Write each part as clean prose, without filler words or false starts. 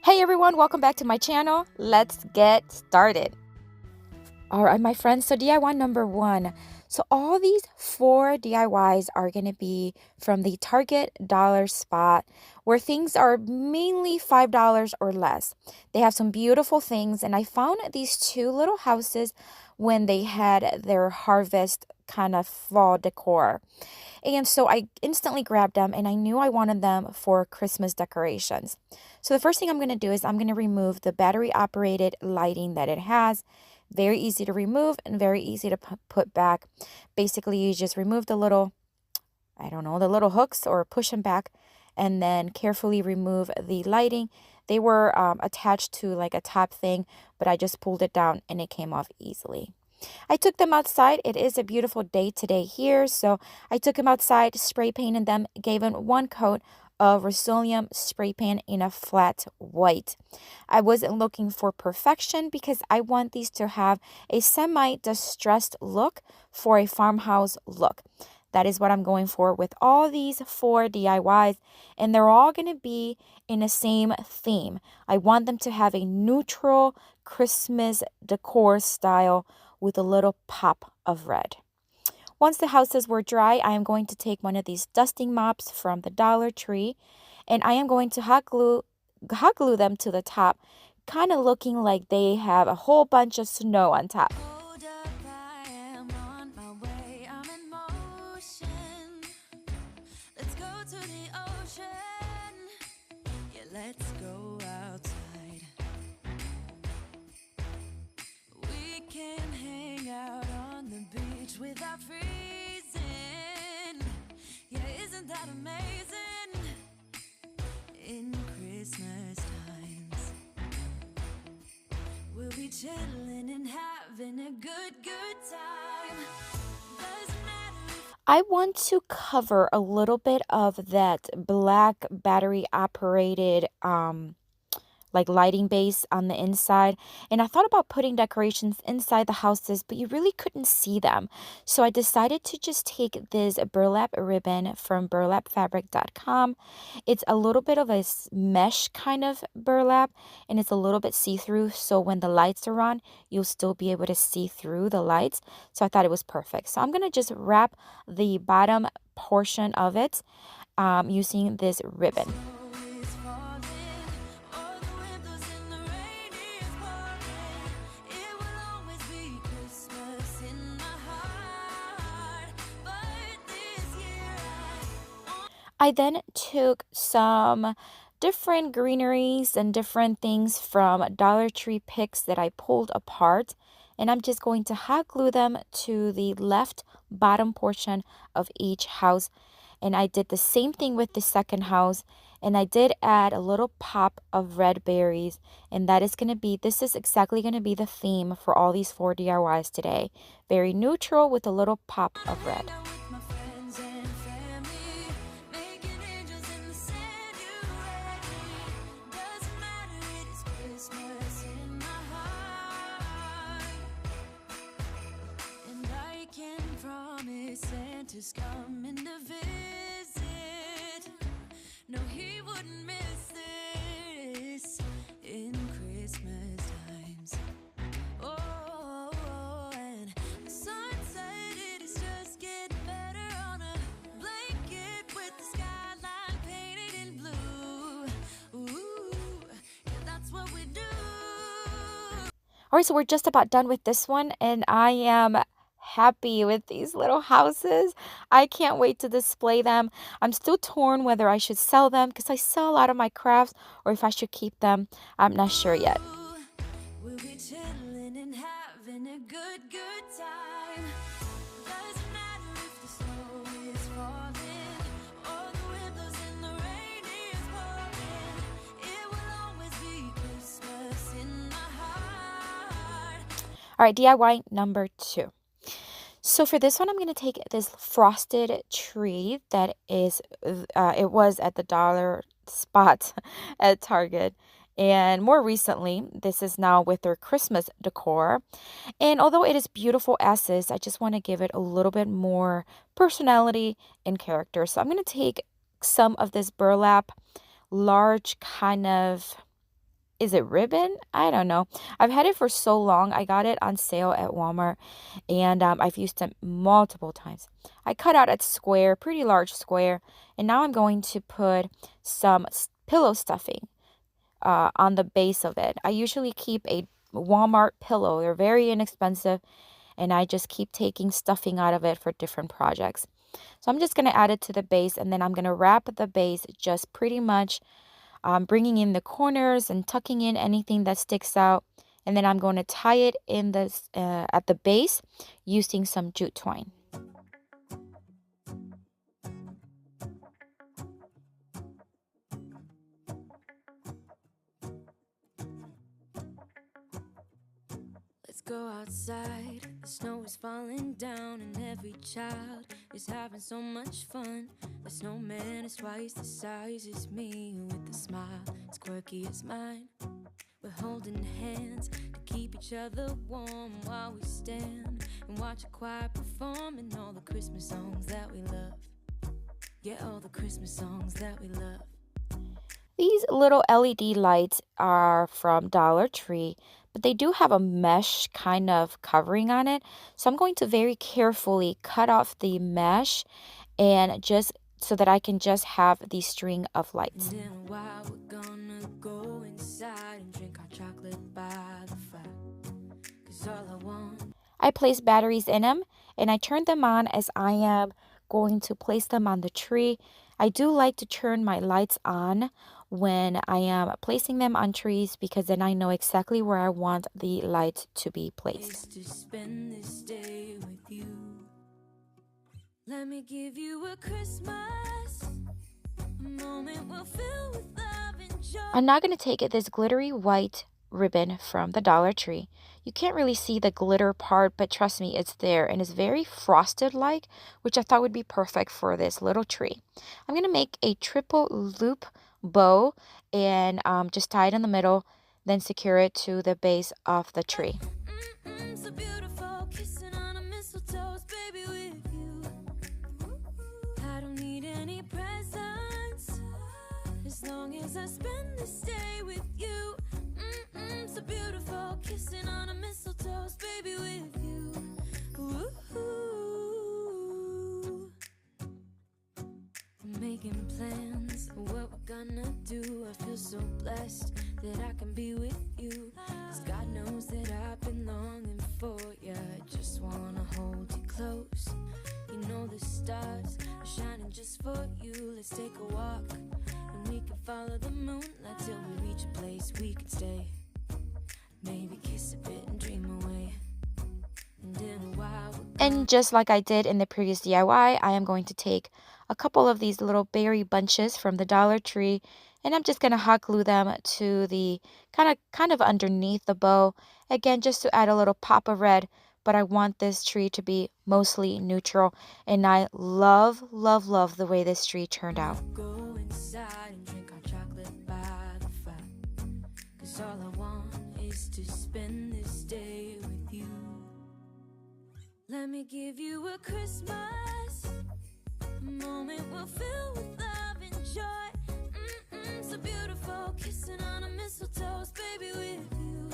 Hey everyone, welcome back to my channel. Let's get started. All right, my friends, so DIY number one. So all these four DIYs are going to be from the Target dollar spot where things are mainly $5 or less. They have some beautiful things, and I found these two little houses when they had their harvest kind of fall decor. And so I instantly grabbed them, and I knew I wanted them for Christmas decorations. So the first thing I'm going to do is I'm going to remove the battery operated lighting that it has. Very easy to remove and very easy to put back. Basically, you just remove the little, I don't know, the little hooks or push them back and then carefully remove the lighting. They were attached to like a top thing, but I just pulled it down and it came off easily. I took them outside. It is a beautiful day today here, so I took them outside, spray painted them, gave them one coat of Rust-Oleum spray paint in a flat white. I wasn't looking for perfection because I want these to have a semi-distressed look for a farmhouse look. That is what I'm going for with all these four DIYs, and they're all going to be in the same theme. I want them to have a neutral Christmas decor style with a little pop of red. Once the houses were dry, I am going to take one of these dusting mops from the Dollar Tree, and I am going to hot glue them to the top, kind of looking like they have a whole bunch of snow on top. Hold up, I am on my way. I'm in motion. Let's go to the ocean. Yeah, let's go outside. We can hang out on the beach without freezing. Yeah, isn't that amazing? In Christmas times, we'll be chilling and having a good time. Doesn't matter if I want to cover a little bit of that black battery operated like lighting base on the inside, and I thought about putting decorations inside the houses, but you really couldn't see them. So I decided to just take this burlap ribbon from burlapfabric.com. It's a little bit of a mesh kind of burlap, and it's a little bit see-through, so when the lights are on you'll still be able to see through the lights. So I thought it was perfect. So I'm going to just wrap the bottom portion of it using this ribbon. snow is falling, or the windows in the rain is pouring, it will always be Christmas in my heart. But this year I then took some different greeneries and different things from Dollar Tree picks that I pulled apart, and I'm just going to hot glue them to the left bottom portion of each house. And I did the same thing with the second house, and I did add a little pop of red berries, and this is exactly going to be the theme for all these four DIYs today. Very neutral with a little pop of red. I'm with my friends and family, making angels in the sand. You ready? Doesn't matter, it is Christmas in my heart. And I can promise Santa's coming to visit. No, he wouldn't miss this in Christmas times. Oh, and the sun said it is just getting better on a blanket with the skyline painted in blue. Ooh, yeah, that's what we do. All right, so we're just about done with this one, and I am happy with these little houses. I can't wait to display them. I'm still torn whether I should sell them because I sell a lot of my crafts, or if I should keep them. I'm not sure yet. We'll be chilling and having a good time. Doesn't matter if the snow is falling or the windows in the rain is pouring, it will always be Christmas in my heart. All right, DIY number two. So for this one, I'm going to take this frosted tree that it was at the dollar spot at Target. And more recently, this is now with their Christmas decor. And although it is beautiful as is, I just want to give it a little bit more personality and character. So I'm going to take some of this burlap, large kind of is it ribbon? I don't know. I've had it for so long. I got it on sale at Walmart, and I've used it multiple times. I cut out a square, pretty large square, and now I'm going to put some pillow stuffing on the base of it. I usually keep a Walmart pillow. They're very inexpensive, and I just keep taking stuffing out of it for different projects. So I'm just going to add it to the base, and then I'm going to wrap the base just pretty much bringing in the corners and tucking in anything that sticks out. And then I'm going to tie it in this at the base using some jute twine. Let's go outside. The snow is falling down, and every child is having so much fun. The snowman is twice the size as me, with a smile as quirky as mine. We're holding hands to keep each other warm while we stand and watch a choir performing all the Christmas songs that we love. Yeah, all the Christmas songs that we love. These little LED lights are from Dollar Tree, but they do have a mesh kind of covering on it. So I'm going to very carefully cut off the mesh and just so that I can just have the string of lights. And in a while we're gonna go inside and drink our chocolate by the fire. 'Cause all I want. I place batteries in them and I turn them on as I am going to place them on the tree. I do like to turn my lights on when I am placing them on trees because then I know exactly where I want the light to be placed. To spend this day with you. Let me give you a Christmas, a moment we'll fill with love and joy. I'm now going to take this glittery white ribbon from the Dollar Tree. You can't really see the glitter part, but trust me, it's there and it's very frosted like, which I thought would be perfect for this little tree. I'm going to make a triple loop bow and just tie it in the middle, then secure it to the base of the tree. So beautiful, kissing on a mistletoe, baby, with you. I don't need any presents as long as I spend this day with you. So beautiful, kissing on a mistletoe, baby, with you. Ooh. I'm making plans for what we're gonna do. I feel so blessed that I can be with you. 'Cause God knows that I've been longing for you. I just wanna hold you close. You know the stars are shining just for you. Let's take a walk and we can follow the moonlight till we reach a place we can stay. Maybe kiss a bit and dream away. And in a while And just like I did in the previous DIY, I am going to take a couple of these little berry bunches from the Dollar Tree, and I'm just going to hot glue them to the kind of underneath the bow, again just to add a little pop of red, but I want this tree to be mostly neutral, and I love the way this tree turned out. go inside and drink our chocolate by the fire. 'Cause all I want is to spend this day with you. Let me give you a Christmas, a moment we'll fill with love and joy. So beautiful, kissing on a mistletoe, baby, with you.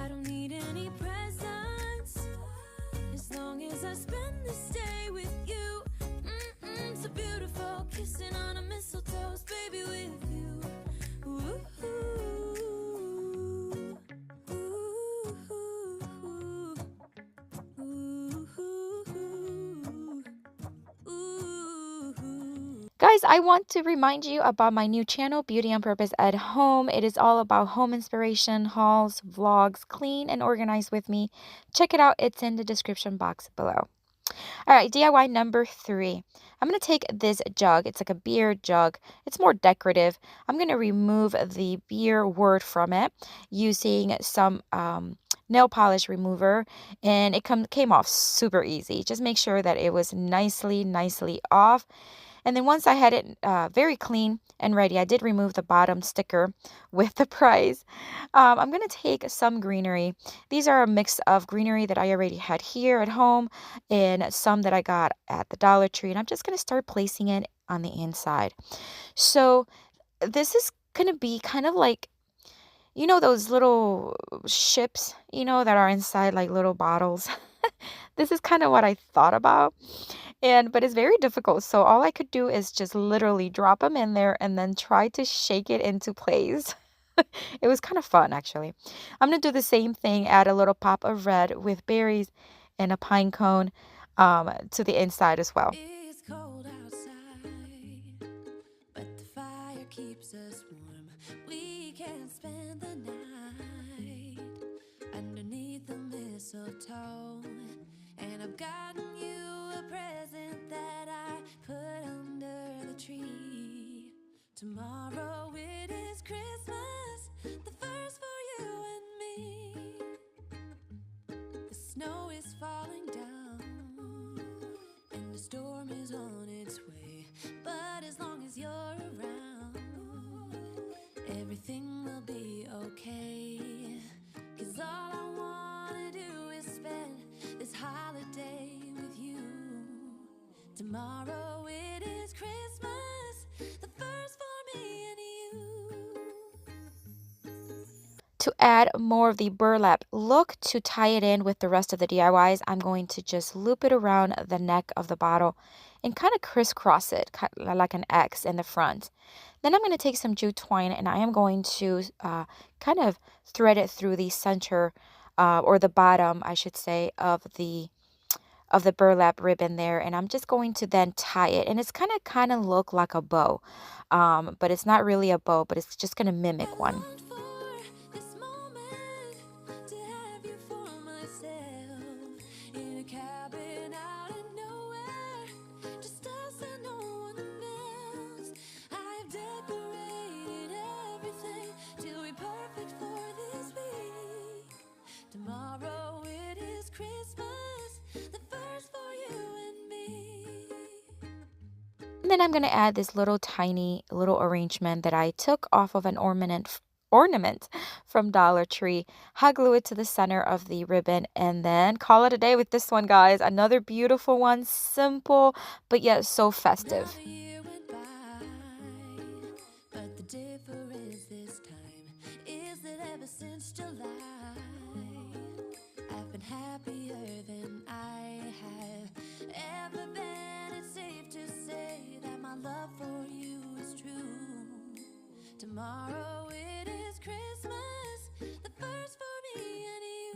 I don't need any presents as long as I spend this day with you. So beautiful, kissing on a mistletoe, baby, with you. Ooh. Guys, I want to remind you about my new channel, Beauty on Purpose at Home. It is all about home inspiration, hauls, vlogs, clean and organized with me. Check it out. It's in the description box below. All right, DIY number 3. I'm going to take this jug. It's like a beer jug. It's more decorative. I'm going to remove the beer word from it using some nail polish remover, and it came off super easy. Just make sure that it was nicely off. And then once I had it very clean and ready, I did remove the bottom sticker with the price. I'm going to take some greenery. These are a mix of greenery that I already had here at home and some that I got at the Dollar Tree. And I'm just going to start placing it on the inside. So this is gonna be kind of like, you know, those little ships, you know, that are inside like little bottles. This is kind of what I thought about. And but it's very difficult. So all I could do is just literally drop them in there and then try to shake it into place. It was kind of fun actually. I'm gonna do the same thing, add a little pop of red with berries and a pine cone to the inside as well. It's cold outside, but the fire keeps us warm. We can spend the night underneath the mistletoe. And I've gotten you a present that I put under the tree. Tomorrow it is Christmas, the first for you and me. The snow is falling down and the storm is on its way. But as long as you're around, everything will be okay. 'Cause all I wanna do is spend this holiday with you. Tomorrow it is Christmas, the first for me and you. To add more of the burlap look to tie it in with the rest of the DIYs, I'm going to just loop it around the neck of the bottle and kind of crisscross it like an X in the front. Then I'm going to take some jute twine and I am going to kind of thread it through the center or the bottom, I should say, of the burlap ribbon there, and I'm just going to then tie it, and it's kind of look like a bow, but it's not really a bow, but it's just going to mimic I one. longed for this moment to have you for myself in a cabin out of nowhere, just us and no one else. I've decorated everything to be perfect for this week. Tomorrow it is Christmas, the first for you and me. And then I'm going to add this little tiny little arrangement that I took off of an ornament from Dollar Tree, hot glue it to the center of the ribbon, and then call it a day with this one, guys. Another beautiful one, simple, but yet so festive. Another year went by, but the difference this time is that ever since July, I've been happier than I have ever been. It's safe to say that my love for you is true. Tomorrow it is Christmas, the first for me and you.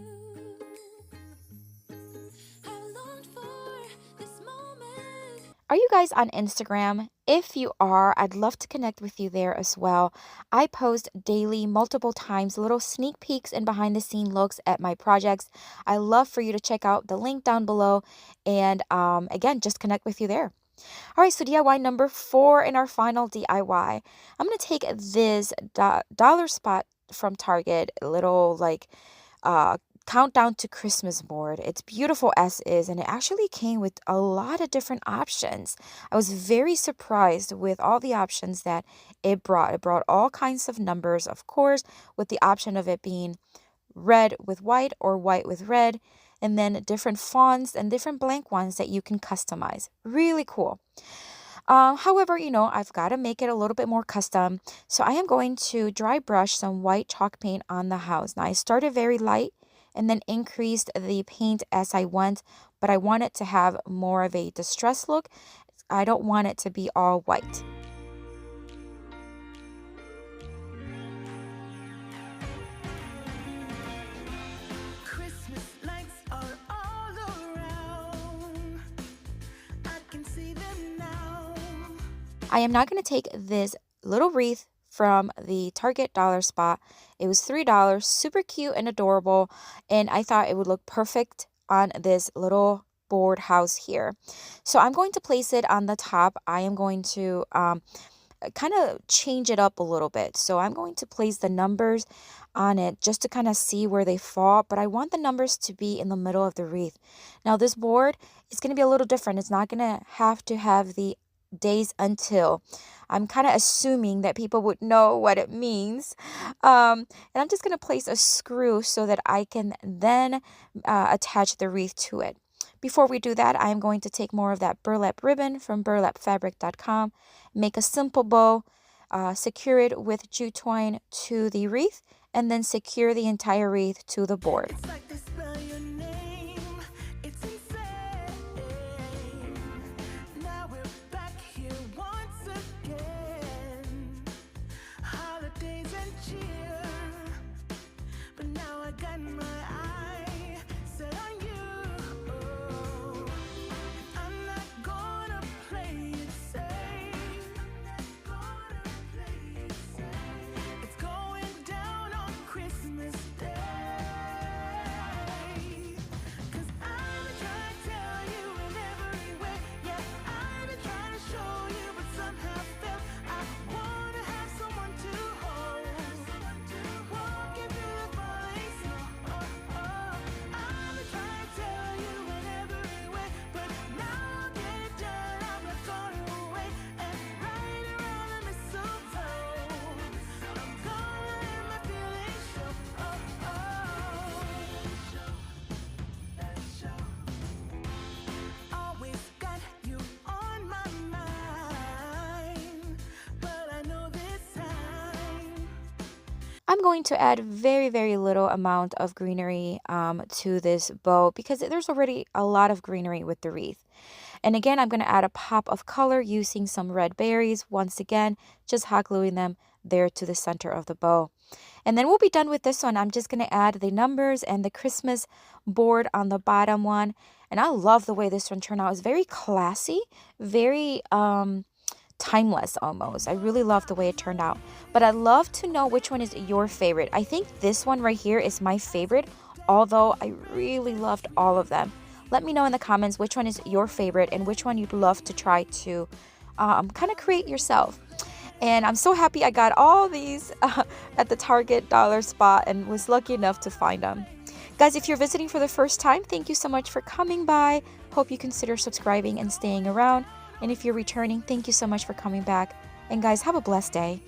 I longed for this moment. Are you guys on Instagram? If you are, I'd love to connect with you there as well. I post daily, multiple times, little sneak peeks and behind the scene looks at my projects. I love for you to check out the link down below and again, just connect with you there. All right, so DIY number 4 in our final DIY. I'm going to take this dollar spot from Target, little like uh, countdown to Christmas board. It's beautiful as is, and it actually came with a lot of different options. I was very surprised with all the options that it brought. It brought all kinds of numbers, of course, with the option of it being red with white or white with red, and then different fonts and different blank ones that you can customize. Really cool. However, you know, I've got to make it a little bit more custom. So I am going to dry brush some white chalk paint on the house. Now I started very light and then increased the paint as I went, but I want it to have more of a distressed look. I don't want it to be all white. Christmas lights are all around. I can see them now. I am not going to take this little wreath from the Target dollar spot. It was $3, super cute and adorable, and I thought it would look perfect on this little board house here. So I'm going to place it on the top. I am going to kind of change it up a little bit. So I'm going to place the numbers on it just to kind of see where they fall, but I want the numbers to be in the middle of the wreath. Now this board is going to be a little different. It's not going to have the days until. I'm kind of assuming that people would know what it means. And I'm just going to place a screw so that I can then attach the wreath to it. Before we do that, I am going to take more of that burlap ribbon from burlapfabric.com, make a simple bow, secure it with jute twine to the wreath, and then secure the entire wreath to the board. It's like they spell your name. It's insane. Now we're back here once again. Holidays and cheer. But now I got my eye set on you. I'm not gonna play it safe. It's going down on Christmas Day. 'Cause I've been trying to tell you in every way. Yeah, I've been trying to show you, but somehow felt I wanna have someone to hold. Walking through the falling snow. I've been trying to tell you in every way, but now I'll get it done. I'm not going away and right around the mistletoe. I'm gonna let my feelings show. Always got you on my mind, but I know this time. I'm going to add very, very little amount of greenery to this bow because there's already a lot of greenery with the wreath. And again, I'm going to add a pop of color using some red berries. Once again, just hot gluing them there to the center of the bow. And then we'll be done with this one. I'm just going to add the numbers and the Christmas board on the bottom one. And I love the way this one turned out. It's very classy, very timeless almost. I really love the way it turned out. But I'd love to know which one is your favorite. I think this one right here is my favorite, although I really loved all of them. Let me know in the comments which one is your favorite and which one you'd love to try to kind of create yourself. And I'm so happy I got all these at the Target dollar spot and was lucky enough to find them. Guys, if you're visiting for the first time, thank you so much for coming by. Hope you consider subscribing and staying around. And if you're returning, thank you so much for coming back. And guys, have a blessed day.